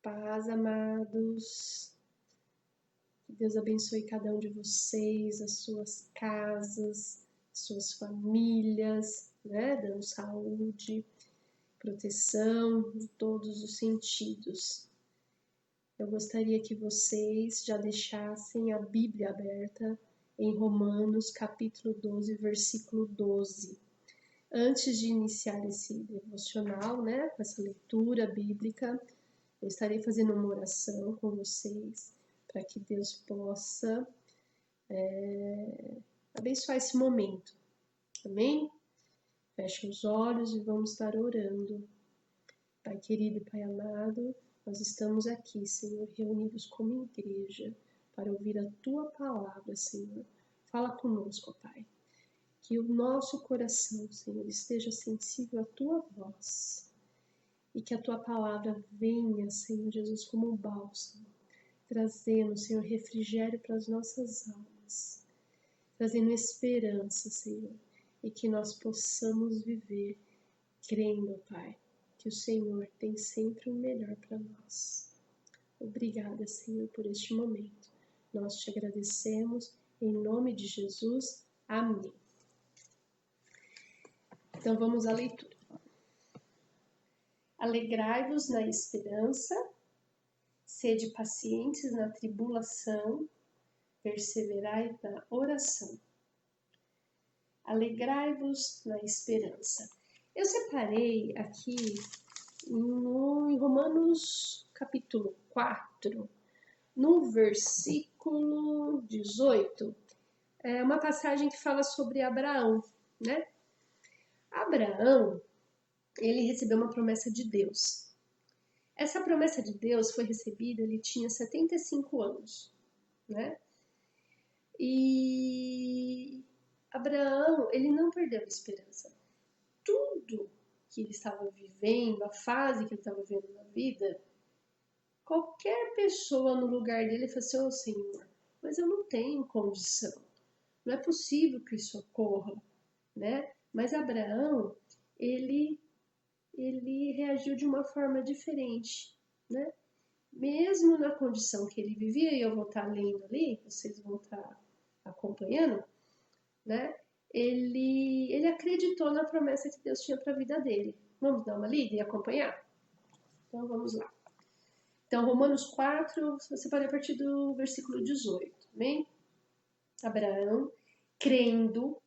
paz, amados. Que Deus abençoe cada um de vocês, as suas casas, suas famílias, né? Dando saúde, proteção em todos os sentidos. Eu gostaria que vocês já deixassem a Bíblia aberta em Romanos, capítulo 12, versículo 12. Antes de iniciar esse devocional, né, com essa leitura bíblica, eu estarei fazendo uma oração com vocês, para que Deus possa abençoar esse momento. Amém? Feche os olhos e vamos estar orando. Pai querido e Pai amado, nós estamos aqui, Senhor, reunidos como igreja, para ouvir a Tua palavra, Senhor. Fala conosco, Pai. Que o nosso coração, Senhor, esteja sensível à Tua voz. E que a Tua palavra venha, Senhor Jesus, como um bálsamo, trazendo, Senhor, refrigério para as nossas almas, trazendo esperança, Senhor, e que nós possamos viver crendo, Pai, que o Senhor tem sempre o melhor para nós. Obrigada, Senhor, por este momento. Nós te agradecemos, em nome de Jesus. Amém. Então vamos à leitura. Alegrai-vos na esperança, sede pacientes na tribulação, perseverai na oração. Alegrai-vos na esperança. Eu separei aqui em Romanos capítulo 4, no versículo 18, é uma passagem que fala sobre Abraão, né? Abraão, ele recebeu uma promessa de Deus. Essa promessa de Deus foi recebida, ele tinha 75 anos, né? E Abraão, ele não perdeu a esperança. Tudo que ele estava vivendo, a fase que ele estava vivendo na vida, qualquer pessoa no lugar dele falou assim: "Ô Senhor, mas eu não tenho condição. Não é possível que isso ocorra", né? Mas Abraão, ele reagiu de uma forma diferente, né? Mesmo na condição que ele vivia, e eu vou estar lendo ali, vocês vão estar acompanhando, né? Ele acreditou na promessa que Deus tinha para a vida dele. Vamos dar uma lida e acompanhar? Então vamos lá. Então, Romanos 4, você pode a partir do versículo 18, amém? Abraão, crendo,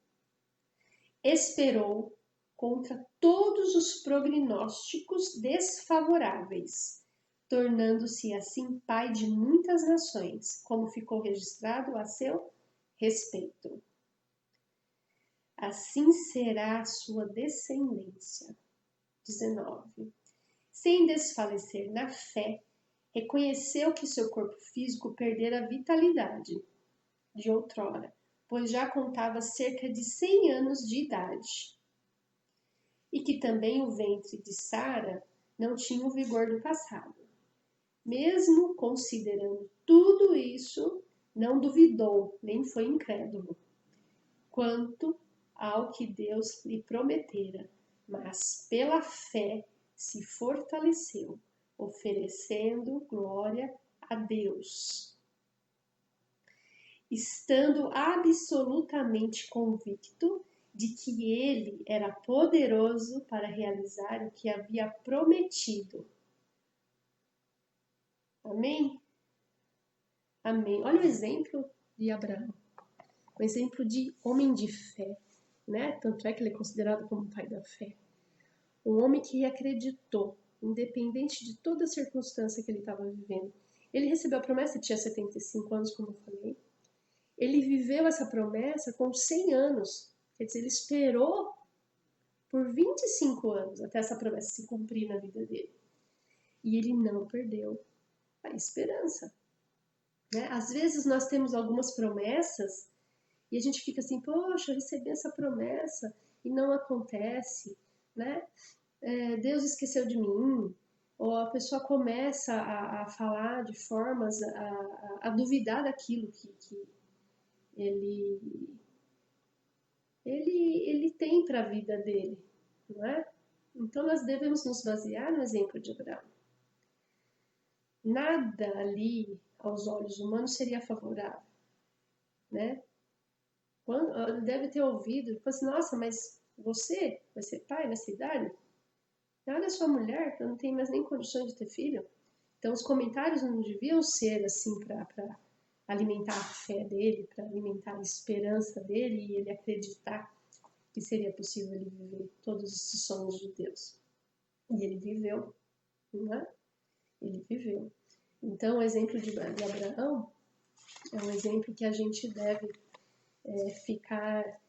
esperou contra todos os prognósticos desfavoráveis, tornando-se assim pai de muitas nações, como ficou registrado a seu respeito. Assim será a sua descendência. 19. Sem desfalecer na fé, reconheceu que seu corpo físico perdera a vitalidade de outrora, pois já contava cerca de 100 anos de idade, e que também o ventre de Sara não tinha o vigor do passado. Mesmo considerando tudo isso, não duvidou, nem foi incrédulo, quanto ao que Deus lhe prometera, mas pela fé se fortaleceu, oferecendo glória a Deus, estando absolutamente convicto de que ele era poderoso para realizar o que havia prometido. Amém? Amém. Olha o exemplo de Abraão, um exemplo de homem de fé, né? Tanto é que ele é considerado como pai da fé. Um homem que acreditou, independente de toda a circunstância que ele estava vivendo. Ele recebeu a promessa e tinha 75 anos, como eu falei. Ele viveu essa promessa com 100 anos. Quer dizer, ele esperou por 25 anos até essa promessa se cumprir na vida dele. E ele não perdeu a esperança, né? Às vezes nós temos algumas promessas e a gente fica assim: poxa, eu recebi essa promessa e não acontece, né? Deus esqueceu de mim. Ou a pessoa começa a falar de formas a duvidar daquilo que ele tem para a vida dele, não é? Então nós devemos nos basear no exemplo de Abraão. nada ali aos olhos humanos seria favorável, né? Quando, ele deve ter ouvido, falou assim, nossa, mas você vai ser pai nessa idade? Olha a sua mulher, que não tem mais nem condições de ter filho. Então os comentários não deviam ser assim para alimentar a fé dele, para alimentar a esperança dele e ele acreditar que seria possível ele viver todos esses sonhos de Deus. E ele viveu, não é? Ele viveu. Então o exemplo de Abraão é um exemplo que a gente deve ficar,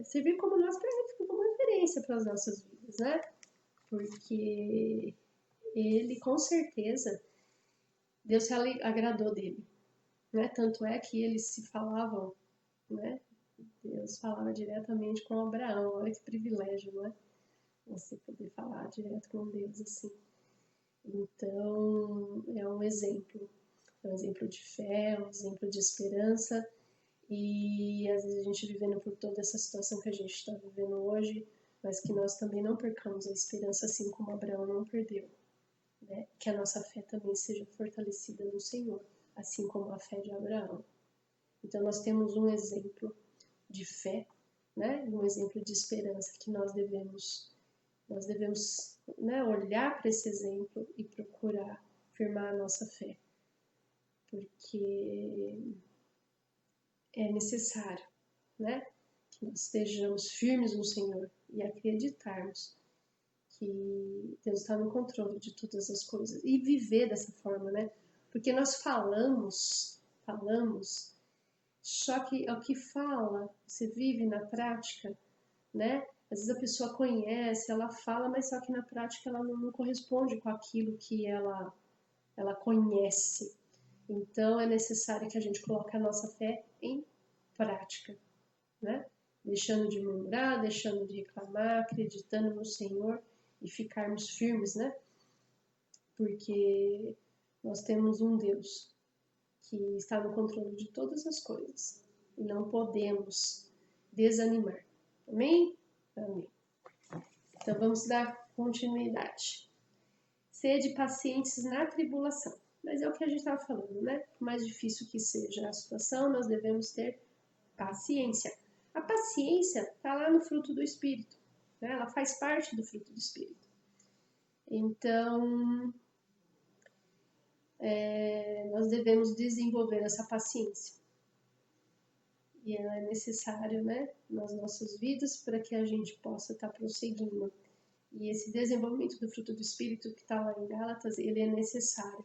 servir como como referência para as nossas vidas, né? Porque ele, com certeza, Deus se agradou dele, né? Tanto é que eles se falavam, né? Deus falava diretamente com Abraão, olha que privilégio, não é? Você poder falar direto com Deus assim. Então, é um exemplo de fé, um exemplo de esperança. E às vezes a gente vivendo por toda essa situação que a gente está vivendo hoje, mas que nós também não percamos a esperança assim como Abraão não perdeu, né? Que a nossa fé também seja fortalecida no Senhor, assim como a fé de Abraão. Então nós temos um exemplo de fé, né? Um exemplo de esperança que nós devemos, né, olhar para esse exemplo e procurar firmar a nossa fé, porque é necessário, né? Que nós estejamos firmes no Senhor e acreditarmos que Deus está no controle de todas as coisas e viver dessa forma, né? Porque nós falamos, só que o que fala, você vive na prática, né? Às vezes a pessoa conhece, ela fala, mas só que na prática ela não corresponde com aquilo que ela conhece. Então é necessário que a gente coloque a nossa fé em prática, né? Deixando de murmurar, deixando de reclamar, acreditando no Senhor e ficarmos firmes, né? Porque nós temos um Deus que está no controle de todas as coisas e não podemos desanimar. Amém? Amém. Então vamos dar continuidade. Sede pacientes na tribulação. Mas é o que a gente estava falando, né? Por mais difícil que seja a situação, nós devemos ter paciência. A paciência está lá no fruto do Espírito, né? Ela faz parte do fruto do Espírito. Então, nós devemos desenvolver essa paciência. E ela é necessária, né, nas nossas vidas para que a gente possa estar prosseguindo. E esse desenvolvimento do fruto do Espírito que está lá em Gálatas, ele é necessário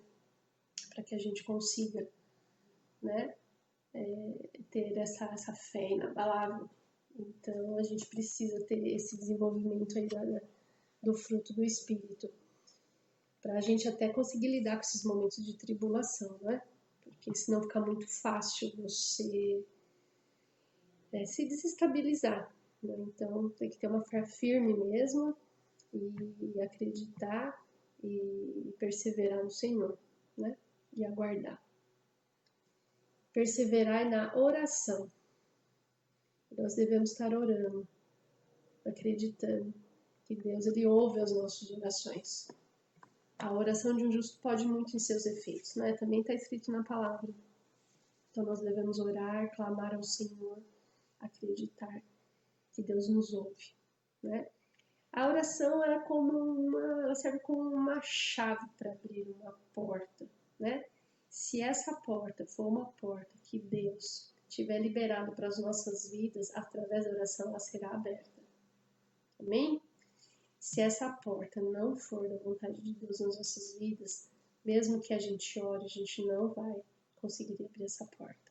para que a gente consiga, né, ter essa fé inabalável. Então, a gente precisa ter esse desenvolvimento aí do fruto do Espírito, para a gente até conseguir lidar com esses momentos de tribulação, né? Porque senão fica muito fácil você se desestabilizar, né? Então tem que ter uma fé firme mesmo e acreditar e perseverar no Senhor, né? E aguardar. Perseverar na oração. Nós devemos estar orando, acreditando que Deus ele ouve as nossas orações. A oração de um justo pode muito em seus efeitos, né? Também está escrito na palavra. Então nós devemos orar, clamar ao Senhor, acreditar que Deus nos ouve, né? A oração ela serve como uma chave para abrir uma porta, né? Se essa porta for uma porta que Deus tiver liberado para as nossas vidas, através da oração ela será aberta. Amém? Se essa porta não for da vontade de Deus nas nossas vidas, mesmo que a gente ore, a gente não vai conseguir abrir essa porta.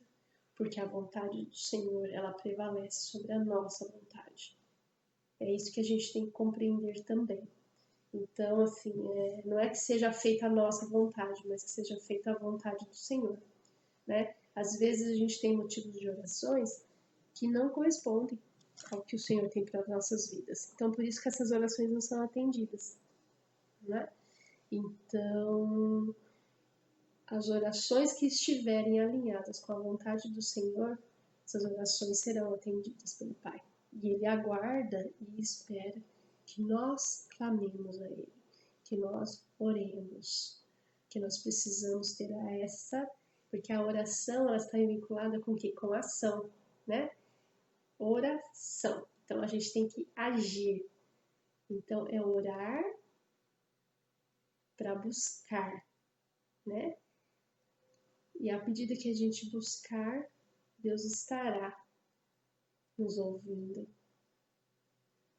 Porque a vontade do Senhor, ela prevalece sobre a nossa vontade. É isso que a gente tem que compreender também. Então, assim, não é que seja feita a nossa vontade, mas que seja feita a vontade do Senhor, né? Às vezes a gente tem motivos de orações que não correspondem ao que o Senhor tem para as nossas vidas. Então, por isso que essas orações não são atendidas, né? Então, as orações que estiverem alinhadas com a vontade do Senhor, essas orações serão atendidas pelo Pai. E Ele aguarda e espera que nós clamemos a Ele, que nós oremos, Que nós precisamos ter porque a oração ela está vinculada com o quê? Com ação, né? Oração. Então a gente tem que agir. Então é orar para buscar, né? E à medida que a gente buscar, Deus estará nos ouvindo.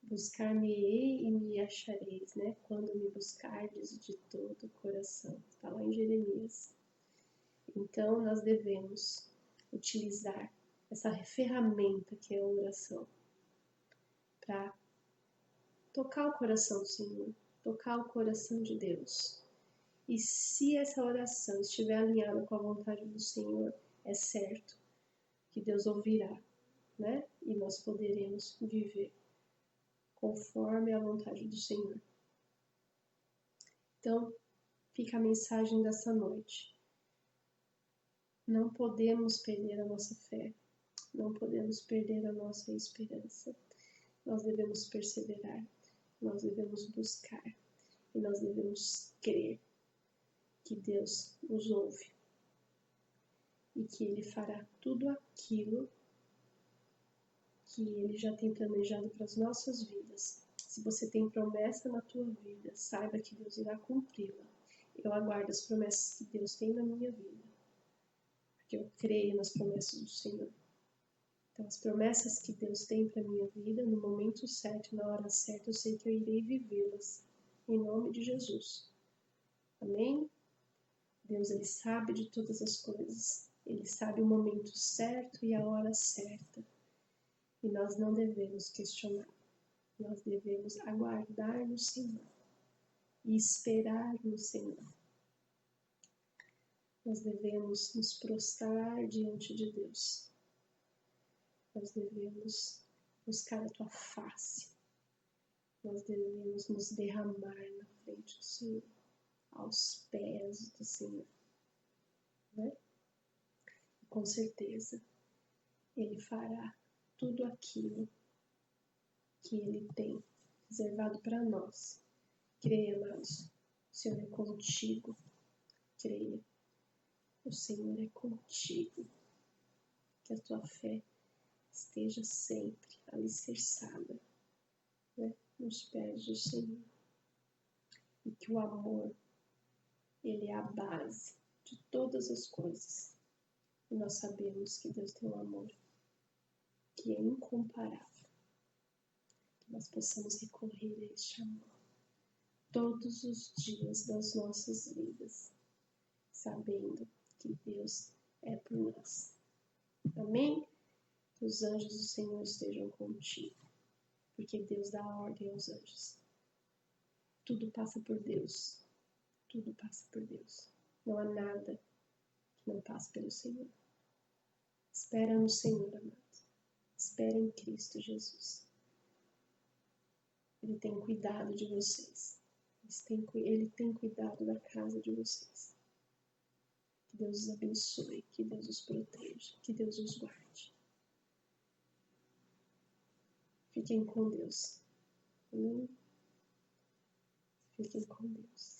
Buscar-me-ei e me achareis, né? Quando me buscardes de todo o coração. Está lá em Jeremias. Então, nós devemos utilizar essa ferramenta que é a oração para tocar o coração do Senhor, tocar o coração de Deus. E se essa oração estiver alinhada com a vontade do Senhor, é certo que Deus ouvirá, né? E nós poderemos viver conforme a vontade do Senhor. Então, fica a mensagem dessa noite. Não podemos perder a nossa fé, não podemos perder a nossa esperança. Nós devemos perseverar, nós devemos buscar e nós devemos crer que Deus nos ouve e que Ele fará tudo aquilo que Ele já tem planejado para as nossas vidas. Se você tem promessa na tua vida, saiba que Deus irá cumpri-la. Eu aguardo as promessas que Deus tem na minha vida, porque eu creio nas promessas do Senhor. Então, as promessas que Deus tem para a minha vida, no momento certo, na hora certa, eu sei que eu irei vivê-las, em nome de Jesus. Amém? Deus, Ele sabe de todas as coisas. Ele sabe o momento certo e a hora certa. E nós não devemos questionar. Nós devemos aguardar no Senhor e esperar no Senhor. Nós devemos nos prostrar diante de Deus. Nós devemos buscar a tua face. Nós devemos nos derramar na frente do Senhor, aos pés do Senhor. Né? E com certeza, Ele fará tudo aquilo que Ele tem reservado para nós. Creia, amados, o Senhor é contigo. Creia, o Senhor é contigo. Que a tua fé esteja sempre alicerçada, né, nos pés do Senhor. E que o amor, ele é a base de todas as coisas. E nós sabemos que Deus tem um amor que é incomparável. Que nós possamos recorrer a este amor todos os dias das nossas vidas, sabendo que Deus é por nós. Amém? Que os anjos do Senhor estejam contigo, porque Deus dá ordem aos anjos. Tudo passa por Deus. Tudo passa por Deus. Não há nada que não passe pelo Senhor. Espera no Senhor, amados. Espera em Cristo Jesus. Ele tem cuidado de vocês. Ele tem cuidado da casa de vocês. Que Deus os abençoe, que Deus os proteja, que Deus os guarde. Fiquem com Deus. Amém? Fiquem com Deus.